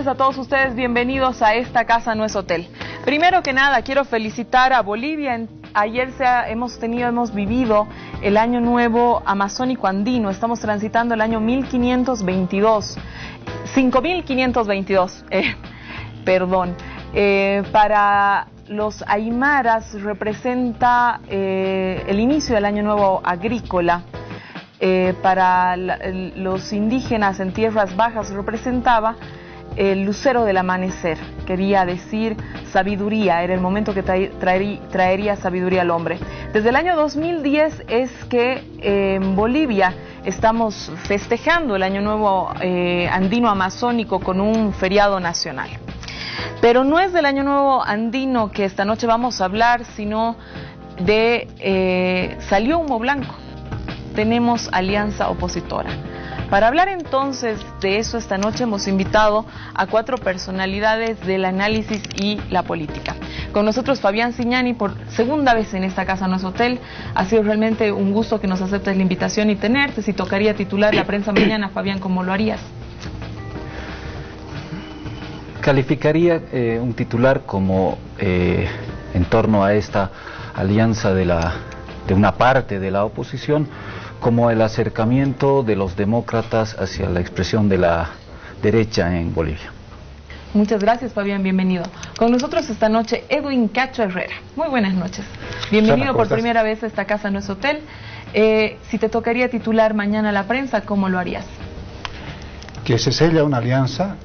noches a todos ustedes, bienvenidos a Esta Casa No es Hotel. Primero que nada, quiero felicitar a Bolivia. Ayer hemos vivido el Año Nuevo Amazónico Andino, estamos transitando el año 1522, 5522, para los aymaras representa el inicio del Año Nuevo agrícola. Para los indígenas en tierras bajas representaba el lucero del amanecer, quería decir sabiduría, era el momento que traería sabiduría al hombre. Desde el año 2010 es que en Bolivia estamos festejando el Año Nuevo Andino Amazónico con un feriado nacional. Pero no es del Año Nuevo Andino que esta noche vamos a hablar, sino de salió humo blanco. Tenemos alianza opositora. Para hablar entonces de eso esta noche hemos invitado a 4 personalidades del análisis y la política. Con nosotros Fabián Signani por segunda vez en Esta Casa No es Hotel. Ha sido realmente un gusto que nos aceptes la invitación y tenerte. Si tocaría titular La Prensa mañana, Fabián, ¿cómo lo harías? Calificaría un titular como en torno a esta alianza de una parte de la oposición, como el acercamiento de los demócratas hacia la expresión de la derecha en Bolivia. Muchas gracias, Fabián, bienvenido. Con nosotros esta noche Edwin Cacho Herrera. Muy buenas noches. Bienvenido por primera vez a Esta Casa No es Hotel. Si te tocaría titular mañana La Prensa, ¿cómo lo harías? Que se sella una alianza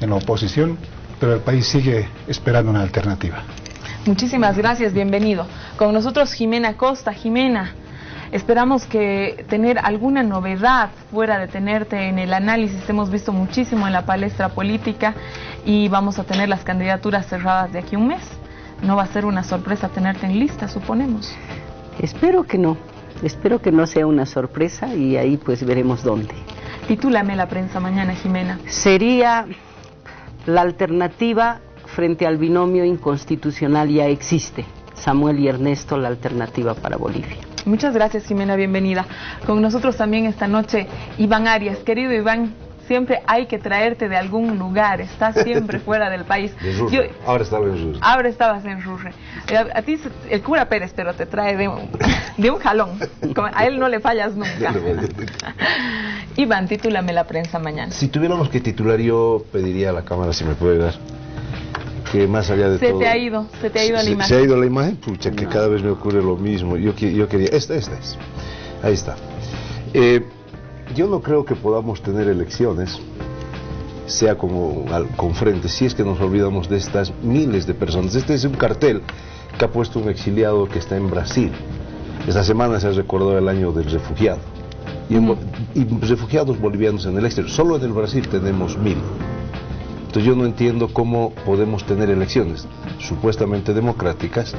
en la oposición, pero el país sigue esperando una alternativa. Muchísimas gracias, bienvenido. Con nosotros Jimena Costa. Jimena, esperamos que tener alguna novedad fuera de tenerte en el análisis. Te hemos visto muchísimo en la palestra política y vamos a tener las candidaturas cerradas de aquí a un mes. No va a ser una sorpresa tenerte en lista, suponemos. Espero que no sea una sorpresa y ahí pues veremos dónde. Titúlame La Prensa mañana, Jimena. Sería la alternativa frente al binomio inconstitucional ya existe. Samuel y Ernesto, la alternativa para Bolivia. Muchas gracias, Jimena, bienvenida. Con nosotros también esta noche Iván Arias. Querido Iván, siempre hay que traerte de algún lugar, estás siempre fuera del país. Ahora estaba en Rurre. Ahora estabas en Rurre. A ti el cura Pérez, pero te trae de un jalón. A él no le fallas nunca. Iván, titúlame La Prensa mañana. Si tuviéramos que titular, yo pediría a la cámara si me puede dar que más allá de todo... Se te ha ido la imagen. ¿Se ha ido la imagen? Pucha, que cada vez me ocurre lo mismo. Yo quería... Esta es. Ahí está. Yo no creo que podamos tener elecciones, sea como con frente, si es que nos olvidamos de estas miles de personas. Este es un cartel que ha puesto un exiliado que está en Brasil. Esta semana se ha recordado el año del refugiado. Y refugiados bolivianos en el exterior. Solo en el Brasil tenemos 1000. Entonces yo no entiendo cómo podemos tener elecciones supuestamente democráticas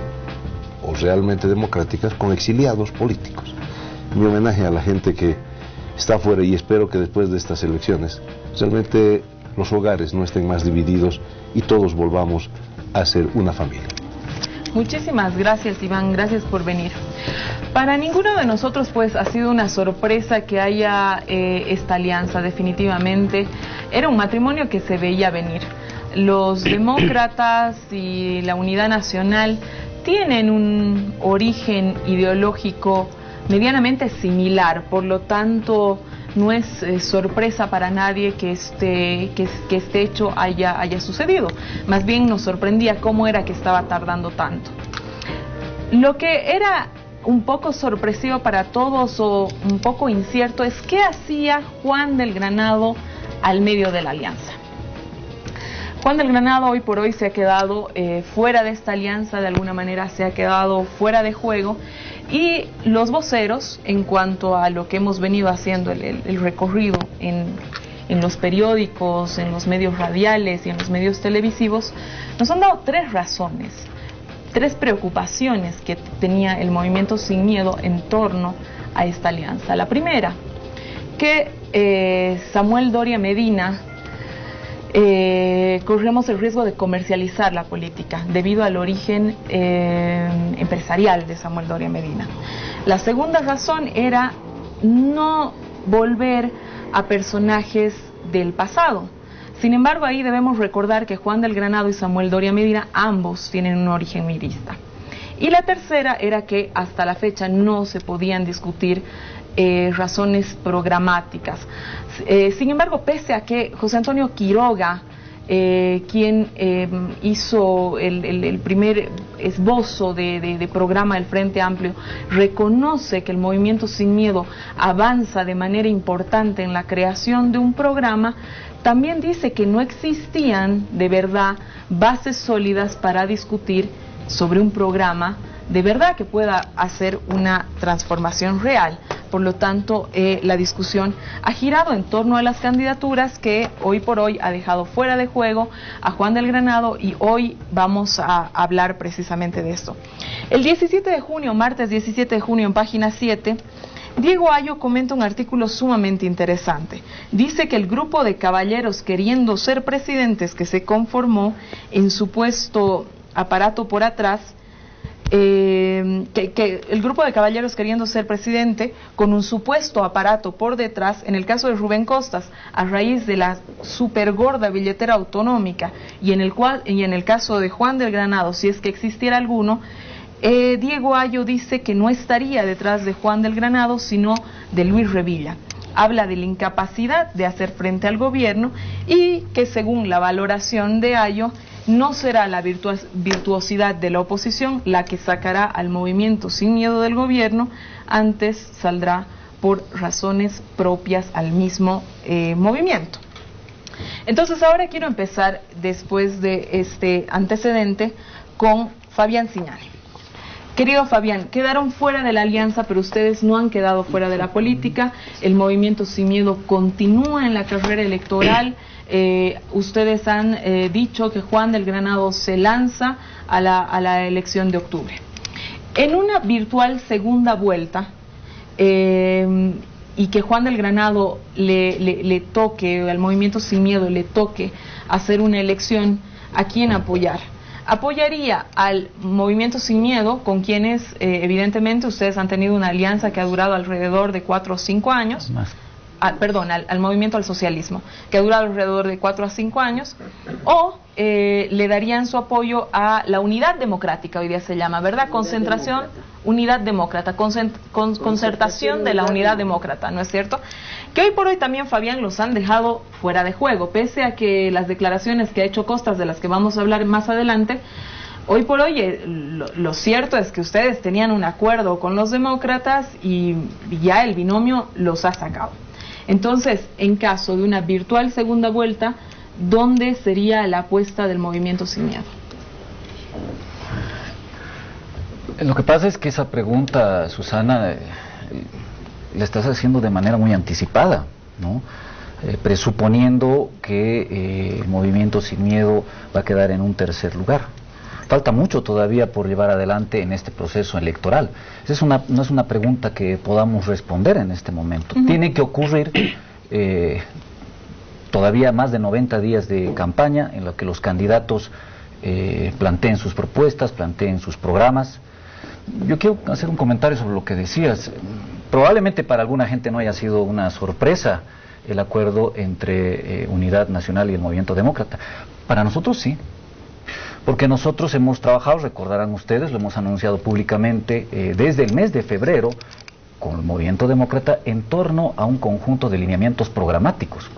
o realmente democráticas con exiliados políticos. Mi homenaje a la gente que está afuera y espero que después de estas elecciones realmente los hogares no estén más divididos y todos volvamos a ser una familia. Muchísimas gracias, Iván, gracias por venir. Para ninguno de nosotros pues ha sido una sorpresa que haya esta alianza, definitivamente. Era un matrimonio que se veía venir. Los demócratas y la Unidad Nacional tienen un origen ideológico medianamente similar, por lo tanto no es sorpresa para nadie que este hecho haya sucedido. Más bien nos sorprendía cómo era que estaba tardando tanto. Lo que era un poco sorpresivo para todos o un poco incierto es qué hacía Juan del Granado al medio de la alianza. Juan del Granado hoy por hoy se ha quedado fuera de esta alianza, de alguna manera se ha quedado fuera de juego, y los voceros, en cuanto a lo que hemos venido haciendo, el recorrido en los periódicos, en los medios radiales y en los medios televisivos, nos han dado 3 razones, 3 preocupaciones que tenía el movimiento Sin Miedo en torno a esta alianza. La primera, que Samuel Doria Medina corremos el riesgo de comercializar la política debido al origen empresarial de Samuel Doria Medina. La segunda razón era no volver a personajes del pasado, Sin embargo, ahí debemos recordar que Juan del Granado y Samuel Doria Medina ambos tienen un origen mirista. Y la tercera era que hasta la fecha no se podían discutir razones programáticas. Sin embargo, pese a que José Antonio Quiroga, quien hizo el primer esbozo de programa del Frente Amplio, reconoce que el Movimiento Sin Miedo avanza de manera importante en la creación de un programa, también dice que no existían de verdad bases sólidas para discutir sobre un programa de verdad que pueda hacer una transformación real. Por lo tanto, la discusión ha girado en torno a las candidaturas que hoy por hoy ha dejado fuera de juego a Juan del Granado, y hoy vamos a hablar precisamente de esto. El 17 de junio, martes 17 de junio, en página 7, Diego Ayo comenta un artículo sumamente interesante. Dice que el grupo de caballeros queriendo ser presidentes que se conformó en supuesto aparato por atrás, que el grupo de caballeros queriendo ser presidente con un supuesto aparato por detrás, en el caso de Rubén Costas, a raíz de la supergorda billetera autonómica, y en el caso de Juan del Granado, si es que existiera alguno, Diego Ayo dice que no estaría detrás de Juan del Granado, sino de Luis Revilla. Habla de la incapacidad de hacer frente al gobierno y que, según la valoración de Ayo, no será la virtuosidad de la oposición la que sacará al Movimiento Sin Miedo del gobierno, antes saldrá por razones propias al mismo movimiento. Entonces ahora quiero empezar, después de este antecedente, con Fabián Ciñani. Querido Fabián, quedaron fuera de la alianza, pero ustedes no han quedado fuera de la política. El Movimiento Sin Miedo continúa en la carrera electoral. Ustedes han dicho que Juan del Granado se lanza a la elección de octubre. En una virtual segunda vuelta, y que Juan del Granado le toque, al Movimiento Sin Miedo le toque hacer una elección, ¿a quién apoyar? Apoyaría al Movimiento Sin Miedo, con quienes evidentemente ustedes han tenido una alianza que ha durado alrededor de 4 o 5 años. Más. Al Movimiento al Socialismo, que ha durado alrededor de 4 a 5 años, o le darían su apoyo a la Unidad Democrática, hoy día se llama, ¿verdad? Concentración, Unidad Demócrata, concertación de la Unidad Demócrata, ¿no es cierto? Que hoy por hoy también, Fabián, los han dejado fuera de juego, pese a que las declaraciones que ha hecho Costas, de las que vamos a hablar más adelante, hoy por hoy lo cierto es que ustedes tenían un acuerdo con los demócratas y ya el binomio los ha sacado. Entonces, en caso de una virtual segunda vuelta, ¿dónde sería la apuesta del Movimiento Sin Miedo? Lo que pasa es que esa pregunta, Susana, la estás haciendo de manera muy anticipada, ¿no? Presuponiendo que el Movimiento Sin Miedo va a quedar en un tercer lugar. Falta mucho todavía por llevar adelante en este proceso electoral. Esa no es una pregunta que podamos responder en este momento. Tiene que ocurrir todavía más de 90 días de campaña en lo que los candidatos planteen sus propuestas, planteen sus programas. Yo quiero hacer un comentario sobre lo que decías. Probablemente para alguna gente no haya sido una sorpresa el acuerdo entre Unidad Nacional y el Movimiento Demócrata. Para nosotros sí. Porque nosotros hemos trabajado, recordarán ustedes, lo hemos anunciado públicamente desde el mes de febrero con el Movimiento Demócrata en torno a un conjunto de lineamientos programáticos.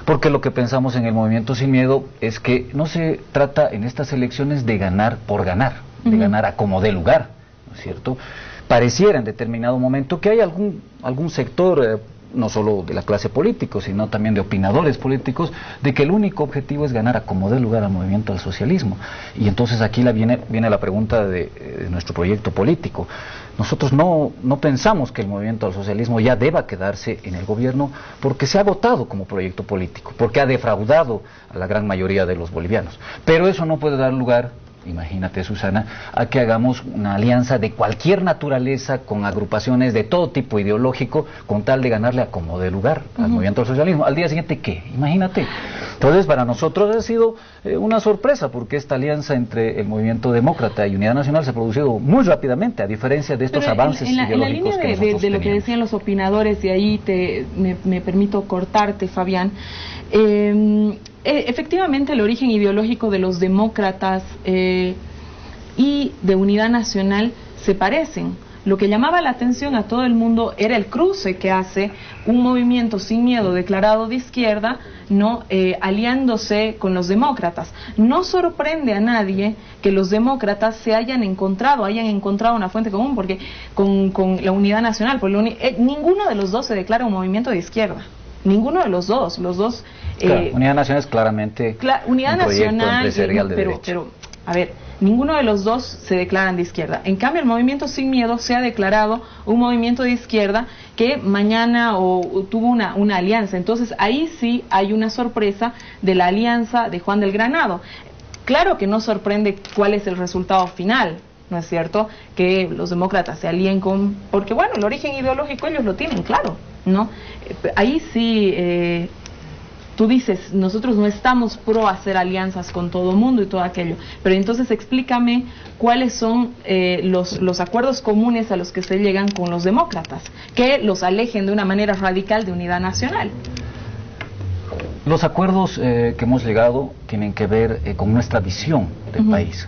Porque lo que pensamos en el Movimiento Sin Miedo es que no se trata en estas elecciones de ganar por ganar, de ganar a como dé lugar, ¿no es cierto? Pareciera en determinado momento que hay algún sector, no solo de la clase política, sino también de opinadores políticos, de que el único objetivo es ganar a como dé lugar al Movimiento al Socialismo. Y entonces aquí viene la pregunta de nuestro proyecto político. Nosotros no pensamos que el Movimiento al Socialismo ya deba quedarse en el gobierno, porque se ha agotado como proyecto político, porque ha defraudado a la gran mayoría de los bolivianos. Pero eso no puede dar lugar, imagínate, Susana, a que hagamos una alianza de cualquier naturaleza con agrupaciones de todo tipo ideológico con tal de ganarle a como dé lugar al Movimiento al Socialismo. Al día siguiente, ¿qué? Imagínate. Entonces, para nosotros ha sido una sorpresa, porque esta alianza entre el Movimiento Demócrata y Unidad Nacional se ha producido muy rápidamente, a diferencia de estos avances ideológicos en la línea que nosotros de lo que decían los opinadores, y ahí me permito cortarte, Fabián. Efectivamente, el origen ideológico de los demócratas y de Unidad Nacional se parecen. Lo que llamaba la atención a todo el mundo era el cruce que hace un movimiento sin miedo declarado de izquierda, no aliándose con los demócratas. No sorprende a nadie que los demócratas se hayan encontrado una fuente común, porque con la Unidad Nacional, porque ninguno de los dos se declara un movimiento de izquierda. Ninguno de los dos. Claro, Unidad Nacional es claramente Unidad un proyecto Nacional, empresarial de derecha. Pero, a ver, ninguno de los dos se declaran de izquierda. En cambio, el Movimiento Sin Miedo se ha declarado un movimiento de izquierda que mañana tuvo una alianza. Entonces, ahí sí hay una sorpresa de la alianza de Juan del Granado. Claro que no sorprende cuál es el resultado final, ¿no es cierto? Que los demócratas se alíen con... Porque, bueno, el origen ideológico ellos lo tienen claro, ¿no? Ahí sí... Tú dices, nosotros no estamos pro hacer alianzas con todo mundo y todo aquello, pero entonces explícame cuáles son los acuerdos comunes a los que se llegan con los demócratas, que los alejen de una manera radical de Unidad Nacional. Los acuerdos que hemos llegado tienen que ver con nuestra visión del país,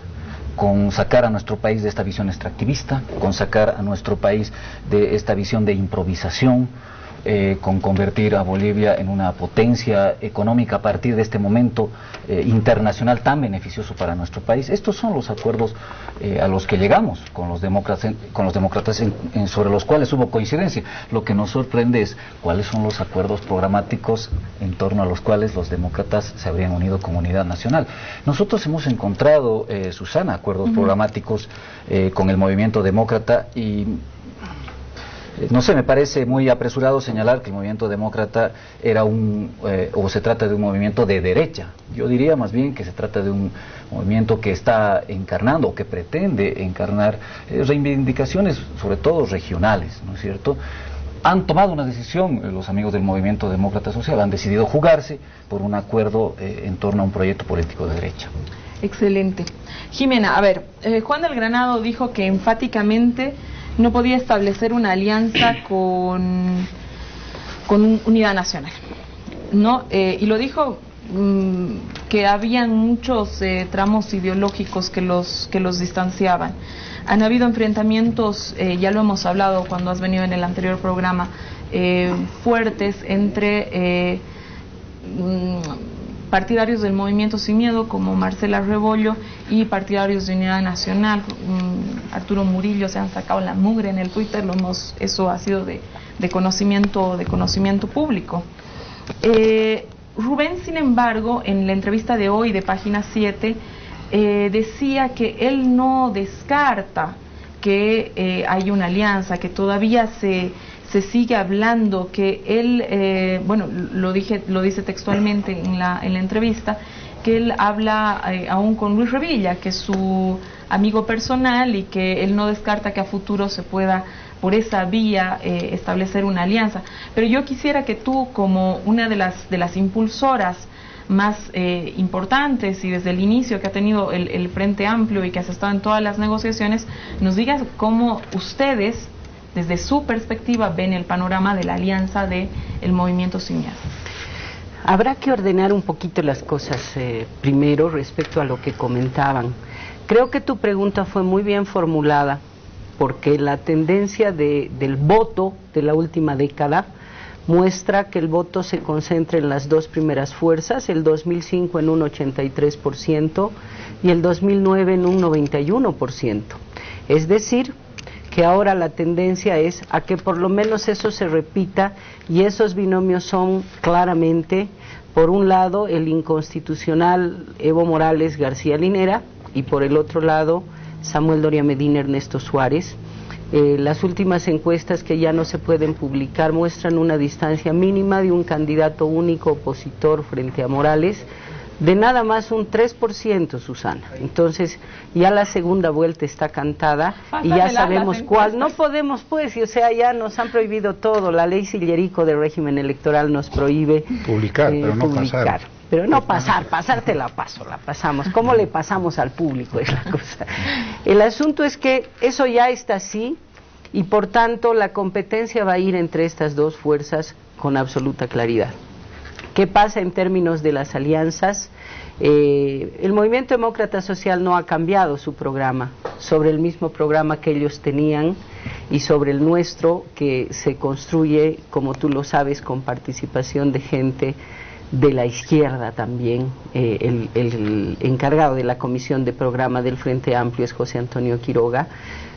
con sacar a nuestro país de esta visión extractivista, con sacar a nuestro país de esta visión de improvisación, con convertir a Bolivia en una potencia económica a partir de este momento internacional tan beneficioso para nuestro país. Estos son los acuerdos a los que llegamos con los demócratas sobre los cuales hubo coincidencia. Lo que nos sorprende es cuáles son los acuerdos programáticos en torno a los cuales los demócratas se habrían unido con Unidad Nacional. Nosotros hemos encontrado, Susana, acuerdos programáticos con el movimiento demócrata, y no sé, me parece muy apresurado señalar que el movimiento demócrata era o se trata de un movimiento de derecha. Yo diría más bien que se trata de un movimiento que está encarnando, o que pretende encarnar reivindicaciones, sobre todo regionales, ¿no es cierto? Han tomado una decisión, los amigos del movimiento demócrata social han decidido jugarse por un acuerdo en torno a un proyecto político de derecha. Excelente. Jimena, a ver, Juan del Granado dijo que enfáticamente no podía establecer una alianza con Unidad Nacional, ¿no? Y lo dijo que habían muchos tramos ideológicos que los distanciaban. Han habido enfrentamientos, ya lo hemos hablado cuando has venido en el anterior programa, fuertes entre partidarios del Movimiento Sin Miedo, como Marcela Rebollo, y partidarios de Unidad Nacional, Arturo Murillo, se han sacado la mugre en el Twitter, eso ha sido de conocimiento público. Rubén, sin embargo, en la entrevista de hoy de Página 7, decía que él no descarta que hay una alianza, que todavía se sigue hablando, que él, bueno, lo dice textualmente en la entrevista, que él habla aún con Luis Revilla, que es su amigo personal, y que él no descarta que a futuro se pueda, por esa vía, establecer una alianza. Pero yo quisiera que tú, como una de las impulsoras más importantes y desde el inicio que ha tenido el Frente Amplio y que has estado en todas las negociaciones, nos digas cómo ustedes, desde su perspectiva, ven el panorama de la alianza del Movimiento Sin Miedo. Habrá que ordenar un poquito las cosas primero respecto a lo que comentaban. Creo que tu pregunta fue muy bien formulada, porque la tendencia del voto de la última década muestra que el voto se concentra en las dos primeras fuerzas, el 2005 en un 83% y el 2009 en un 91%. Es decir, que ahora la tendencia es a que por lo menos eso se repita, y esos binomios son claramente, por un lado, el inconstitucional Evo Morales García Linera, y por el otro lado, Samuel Doria Medina Ernesto Suárez. Las últimas encuestas, que ya no se pueden publicar, muestran una distancia mínima de un candidato único opositor frente a Morales, de nada más un 3%, Susana. Entonces, ya la segunda vuelta está cantada y ya sabemos cuál. No podemos, pues, o sea, ya nos han prohibido todo. La ley Sillerico del régimen electoral nos prohíbe publicar, pero no pasar. Pero no pasarte la pasamos. ¿Cómo le pasamos al público? Es la cosa. El asunto es que eso ya está así y por tanto la competencia va a ir entre estas dos fuerzas con absoluta claridad. ¿Qué pasa en términos de las alianzas? El Movimiento Demócrata Social no ha cambiado su programa, sobre el mismo programa que ellos tenían y sobre el nuestro, que se construye, como tú lo sabes, con participación de gente de la izquierda también. El encargado de la comisión de programa del Frente Amplio es José Antonio Quiroga.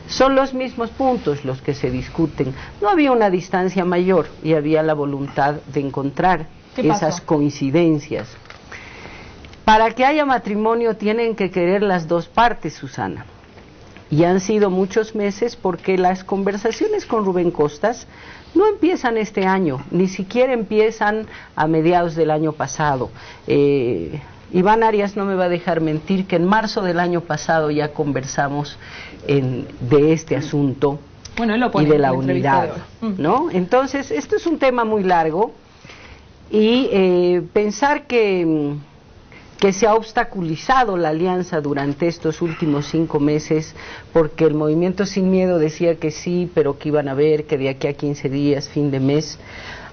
Son los mismos puntos los que se discuten. No había una distancia mayor y había la voluntad de encontrar esas coincidencias. Para que haya matrimonio tienen que querer las dos partes, Susana. Y han sido muchos meses porque las conversaciones con Rubén Costas no empiezan este año, ni siquiera empiezan a mediados del año pasado. Iván Arias no me va a dejar mentir que en marzo del año pasado ya conversamos de este asunto y de la unidad, ¿no? Entonces, esto es un tema muy largo y pensar que se ha obstaculizado la alianza durante estos últimos 5 meses, porque el Movimiento Sin Miedo decía que sí, pero que iban a ver, que de aquí a 15 días, fin de mes,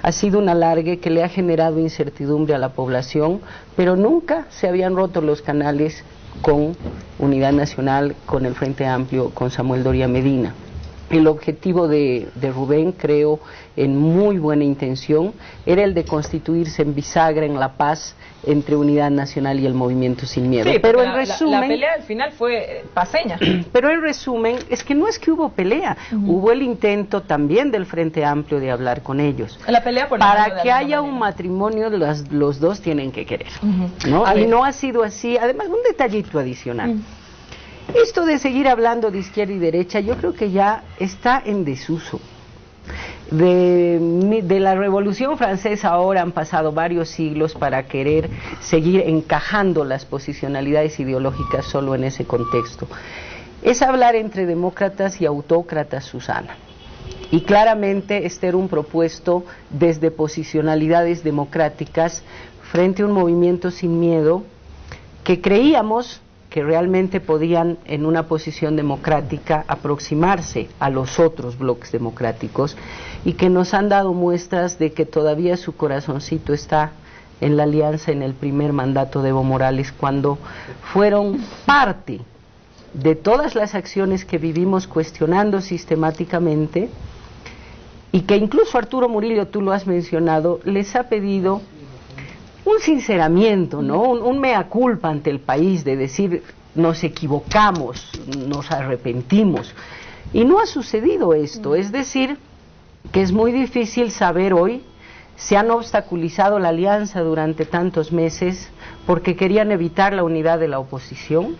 ha sido un alargue que le ha generado incertidumbre a la población, pero nunca se habían roto los canales con Unidad Nacional, con el Frente Amplio, con Samuel Doria Medina. El objetivo de Rubén, creo, en muy buena intención, era el de constituirse en bisagra, en la paz entre Unidad Nacional y el Movimiento Sin Miedo. Sí, pero en resumen, la pelea al final fue paseña. Pero el resumen es que no es que hubo pelea, hubo el intento también del Frente Amplio de hablar con ellos. La pelea por para que haya un matrimonio, los dos tienen que querer, ¿no? Y no ha sido así. Además, un detallito adicional. Esto de seguir hablando de izquierda y derecha, yo creo que ya está en desuso. De la Revolución Francesa ahora han pasado varios siglos para querer seguir encajando las posicionalidades ideológicas solo en ese contexto. Es hablar entre demócratas y autócratas, Susana. Y claramente este era un propuesto desde posicionalidades democráticas frente a un movimiento sin miedo que creíamos que realmente podían en una posición democrática aproximarse a los otros bloques democráticos y que nos han dado muestras de que todavía su corazoncito está en la alianza en el primer mandato de Evo Morales, cuando fueron parte de todas las acciones que vivimos cuestionando sistemáticamente y que incluso Arturo Murillo, tú lo has mencionado, les ha pedido un sinceramiento, ¿no? Un mea culpa ante el país, de decir, nos equivocamos, nos arrepentimos. Y no ha sucedido esto, es decir, que es muy difícil saber hoy si han obstaculizado la alianza durante tantos meses porque querían evitar la unidad de la oposición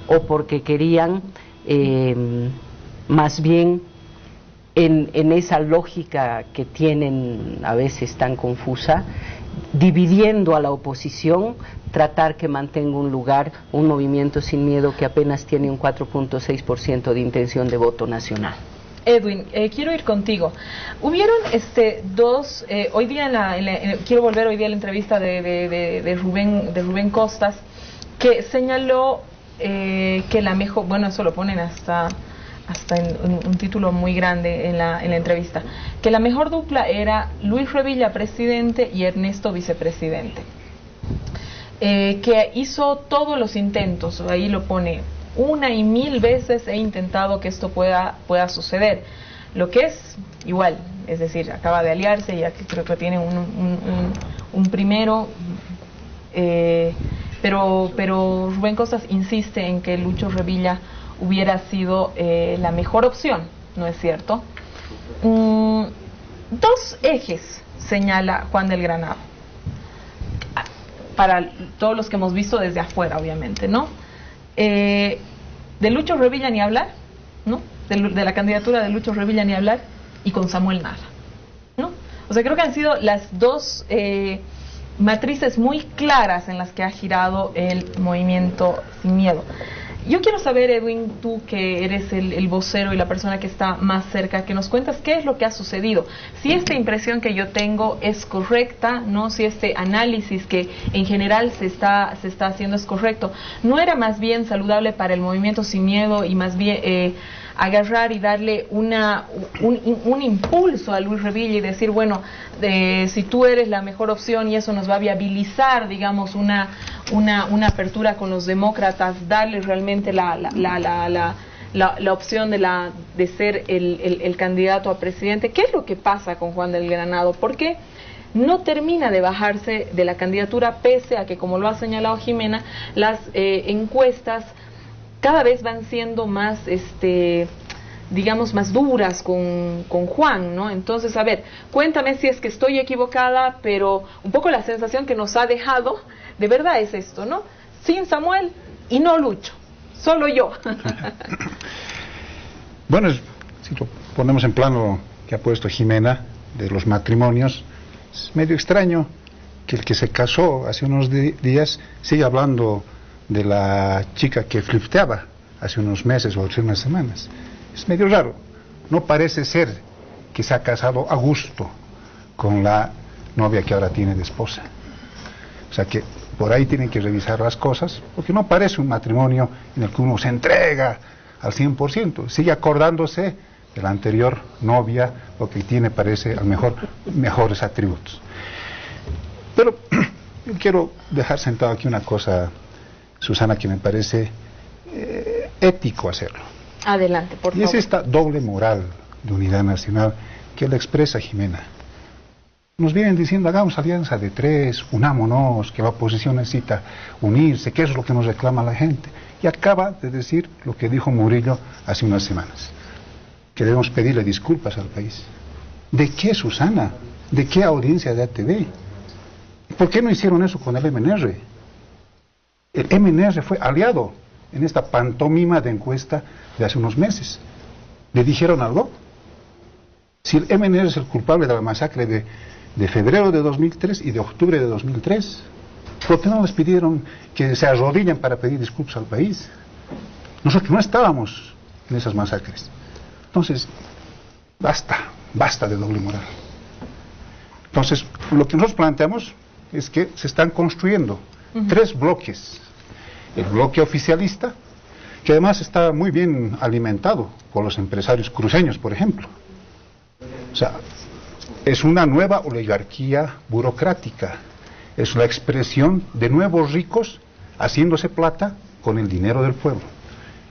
o porque querían, más bien, en esa lógica que tienen a veces tan confusa, dividiendo a la oposición, tratar que mantenga un lugar un movimiento sin miedo que apenas tiene un 4.6% de intención de voto nacional. Edwin, quiero ir contigo. Hubieron dos, hoy día quiero volver hoy día a la entrevista de Rubén Costas, que señaló que la mejor, bueno, eso lo ponen hasta en un título muy grande en la entrevista, que la mejor dupla era Luis Revilla presidente y Ernesto vicepresidente, que hizo todos los intentos, ahí lo pone, 1 y 1000 veces he intentado que esto pueda suceder, lo que es igual, es decir, acaba de aliarse, ya que creo que tiene un primero, pero Rubén Costas insiste en que Lucho Revilla hubiera sido la mejor opción, ¿no es cierto? 2 ejes señala Juan del Granado, para todos los que hemos visto desde afuera, obviamente, ¿no? De Lucho Revilla ni hablar, ¿no? De la candidatura de Lucho Revilla ni hablar, y con Samuel nada, ¿no? O sea, creo que han sido las 2 matrices muy claras en las que ha girado el movimiento sin miedo. Yo quiero saber, Edwin, tú que eres el vocero y la persona que está más cerca, que nos cuentas qué es lo que ha sucedido. Si esta impresión que yo tengo es correcta, ¿no? Si este análisis que en general se está haciendo es correcto, ¿no era más bien saludable para el Movimiento Sin Miedo y más bien agarrar y darle un impulso a Luis Revilla y decir, bueno, si tú eres la mejor opción y eso nos va a viabilizar, digamos, una apertura con los demócratas, darle realmente la opción de ser el candidato a presidente? ¿Qué es lo que pasa con Juan del Granado? ¿Por qué no termina de bajarse de la candidatura, pese a que, como lo ha señalado Jimena, las encuestas cada vez van siendo más, digamos, más duras con Juan, ¿no? Entonces, a ver, cuéntame si es que estoy equivocada, pero un poco la sensación que nos ha dejado, de verdad es esto, ¿no? Sin Samuel y no Lucho, solo yo. Bueno, si lo ponemos en plano que ha puesto Jimena, de los matrimonios, es medio extraño que el que se casó hace unos días siga hablando de la chica que flirteaba hace unos meses o hace unas semanas. Es medio raro. No parece ser que se ha casado a gusto con la novia que ahora tiene de esposa. O sea que por ahí tienen que revisar las cosas, porque no parece un matrimonio en el que uno se entrega al 100%. Sigue acordándose de la anterior novia, lo que tiene parece a lo mejor mejores atributos. Pero yo quiero dejar sentado aquí una cosa, Susana, que me parece ético hacerlo. Adelante, por favor. Y es esta doble moral de unidad nacional que la expresa Jimena. Nos vienen diciendo, hagamos alianza de tres, unámonos, que la oposición necesita unirse, que eso es lo que nos reclama la gente. Y acaba de decir lo que dijo Murillo hace unas semanas, que debemos pedirle disculpas al país. ¿De qué, Susana? ¿De qué audiencia de ATV? ¿Por qué no hicieron eso con el MNR? El MNR fue aliado en esta pantomima de encuesta de hace unos meses. ¿Le dijeron algo? Si el MNR es el culpable de la masacre de febrero de 2003 y de octubre de 2003, ¿por qué no les pidieron que se arrodillen para pedir disculpas al país? Nosotros no estábamos en esas masacres. Entonces, basta de doble moral. Entonces, lo que nosotros planteamos es que se están construyendo tres bloques. El bloque oficialista, que además está muy bien alimentado por los empresarios cruceños, por ejemplo. O sea, es una nueva oligarquía burocrática, es la expresión de nuevos ricos haciéndose plata con el dinero del pueblo.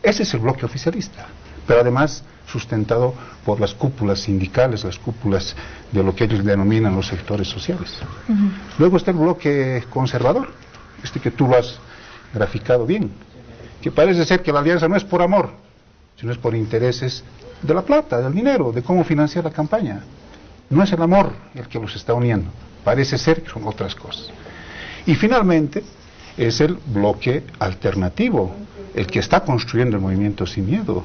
Ese es el bloque oficialista, pero además sustentado por las cúpulas sindicales, las cúpulas de lo que ellos denominan los sectores sociales. Luego está el bloque conservador, que tú lo has graficado bien, que parece ser que la alianza no es por amor, sino es por intereses de la plata, del dinero, de cómo financiar la campaña. No es el amor el que los está uniendo, parece ser que son otras cosas. Y finalmente es el bloque alternativo, el que está construyendo el Movimiento Sin Miedo,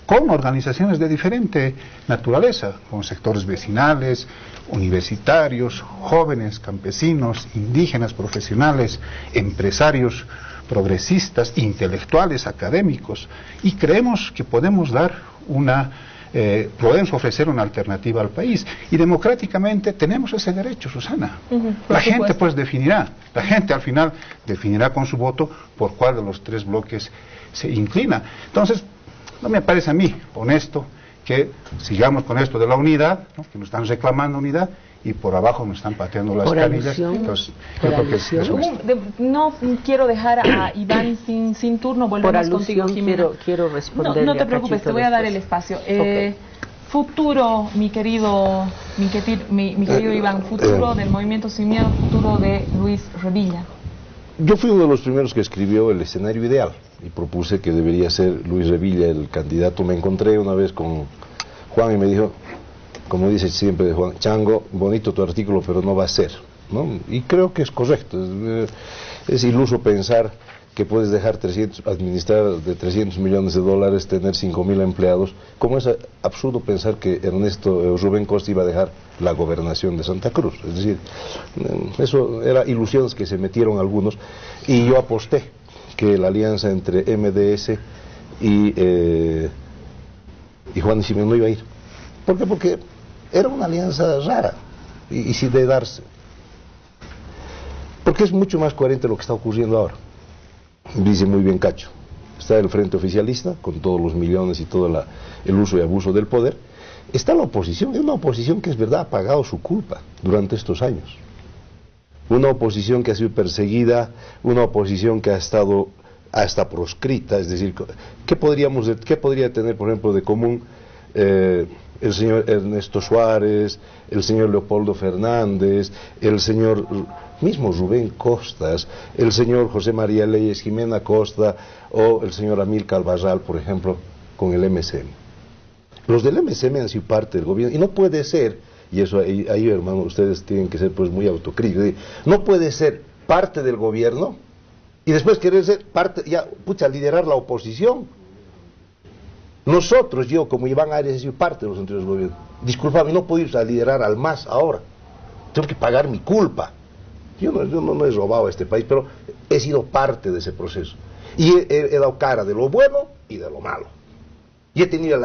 con organizaciones de diferente naturaleza, con sectores vecinales, universitarios, jóvenes, campesinos, indígenas, profesionales, empresarios, progresistas, intelectuales, académicos, y creemos que podemos podemos ofrecer una alternativa al país, y democráticamente tenemos ese derecho, Susana. La gente pues definirá, la gente al final definirá con su voto por cuál de los tres bloques se inclina. Entonces, no me parece a mí honesto que sigamos con esto de la unidad, ¿no? Que nos están reclamando unidad y por abajo nos están pateando las canillas. Entonces, yo creo que es eso. No quiero dejar a Iván sin turno, volvemos contigo, Jimena. Quiero responder. No te preocupes, te voy a dar el espacio. Futuro, mi querido Iván, futuro del Movimiento Sin Miedo, futuro de Luis Revilla. Yo fui uno de los primeros que escribió el escenario ideal y propuse que debería ser Luis Revilla el candidato. Me encontré una vez con Juan y me dijo, como dice siempre Juan, Chango, bonito tu artículo, pero no va a ser, ¿no? Y creo que es correcto. Es iluso pensar que puedes dejar administrar de 300 millones de dólares, tener 5.000 empleados. Como es absurdo pensar que Rubén Costa iba a dejar la gobernación de Santa Cruz. Es decir, eso eran ilusiones que se metieron algunos y yo aposté que la alianza entre MDS y Juan de Ximeno no iba a ir. ¿Por qué? Porque era una alianza rara y sin de darse. Porque es mucho más coherente lo que está ocurriendo ahora. Dice muy bien Cacho. Está el frente oficialista, con todos los millones y todo el uso y abuso del poder. Está la oposición, es una oposición que es verdad ha pagado su culpa durante estos años. Una oposición que ha sido perseguida, una oposición que ha estado hasta proscrita, es decir, ¿qué podría tener, por ejemplo, de común el señor Ernesto Suárez, el señor Leopoldo Fernández, el señor mismo Rubén Costas, el señor José María Leyes Jimena Costa o el señor Amílcar Barral, por ejemplo, con el MSM? Los del MSM han sido parte del gobierno y no puede ser, y eso ahí hermano, ustedes tienen que ser pues muy autocríticos, no puede ser parte del gobierno y después querer ser parte, ya, pucha, liderar la oposición. Nosotros, yo como Iván Arias, he sido parte de los anteriores gobiernos. Disculpame, no puedo ir a liderar al MAS ahora. Tengo que pagar mi culpa. Yo no he robado a este país, pero he sido parte de ese proceso. Y he dado cara de lo bueno y de lo malo. Y he tenido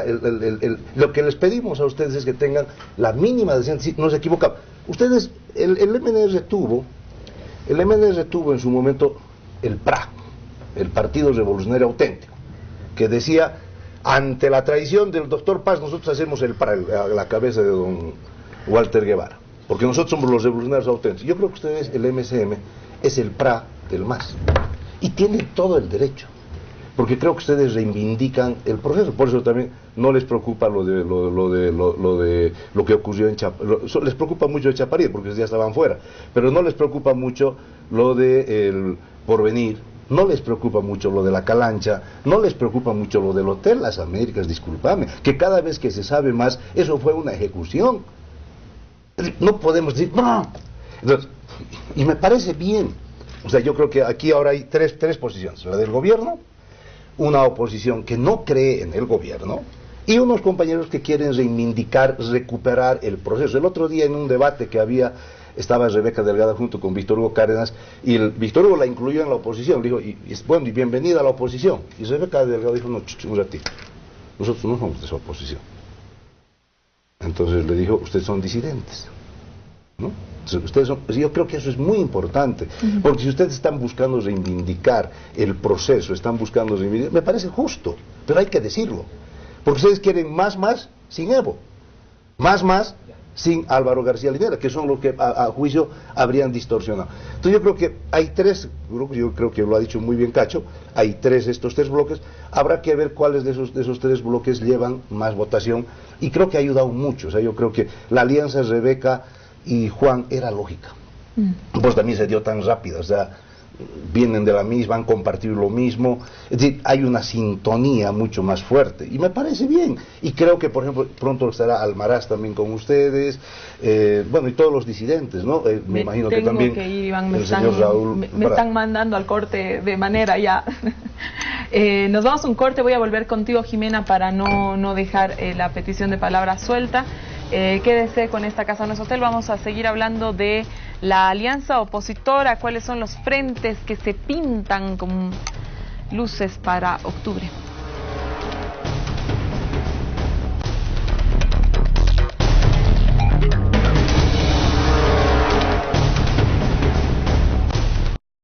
lo que les pedimos a ustedes es que tengan la mínima decencia, si nos equivocamos. Ustedes, el MNR tuvo en su momento el PRA, el Partido Revolucionario Auténtico, que decía, ante la traición del doctor Paz, nosotros hacemos el PRA, a la cabeza de don Walter Guevara, porque nosotros somos los revolucionarios auténticos. Yo creo que ustedes, el MSM, es el PRA del MAS, y tienen todo el derecho, porque creo que ustedes reivindican el proceso. Por eso también no les preocupa lo que ocurrió en Chaparilla. Les preocupa mucho el Chaparilla, porque ya estaban fuera, pero no les preocupa mucho lo del Porvenir, no les preocupa mucho lo de la Calancha, no les preocupa mucho lo del Hotel Las Américas, discúlpame, que cada vez que se sabe más, eso fue una ejecución. No podemos decir, no. Entonces, y me parece bien. O sea, yo creo que aquí ahora hay tres posiciones: la del gobierno, una oposición que no cree en el gobierno, y unos compañeros que quieren reivindicar, recuperar el proceso. El otro día en un debate que había, estaba Rebeca Delgado junto con Víctor Hugo Cárdenas, y Víctor Hugo la incluyó en la oposición, le dijo, bueno, y bienvenida a la oposición. Y Rebeca Delgado dijo, no, un ratito, nosotros no somos de esa oposición. Entonces le dijo, ustedes son disidentes, ¿no? Yo creo que eso es muy importante, porque si ustedes están buscando reivindicar el proceso, están buscando reivindicar, me parece justo, pero hay que decirlo, porque ustedes quieren más sin Evo, más sin Álvaro García Linera, que son los que a juicio habrían distorsionado. Entonces yo creo que hay tres grupos, yo creo que lo ha dicho muy bien Cacho, hay estos tres bloques, habrá que ver cuáles de esos tres bloques llevan más votación, y creo que ha ayudado mucho. O sea, yo creo que la alianza Rebeca y Juan era lógica, pues también se dio tan rápido, o sea, vienen de la misma, han compartido lo mismo, es decir, hay una sintonía mucho más fuerte, y me parece bien, y creo que, por ejemplo, pronto estará Almaraz también con ustedes, bueno, y todos los disidentes, ¿no? Me imagino que también que ir, Iván, el señor Raúl... me están mandando al corte de manera ya... nos vamos a un corte, voy a volver contigo, Jimena, para no dejar la petición de palabra suelta. Quédese con esta Casa No es Hotel. Vamos a seguir hablando de la alianza opositora, cuáles son los frentes que se pintan con luces para octubre.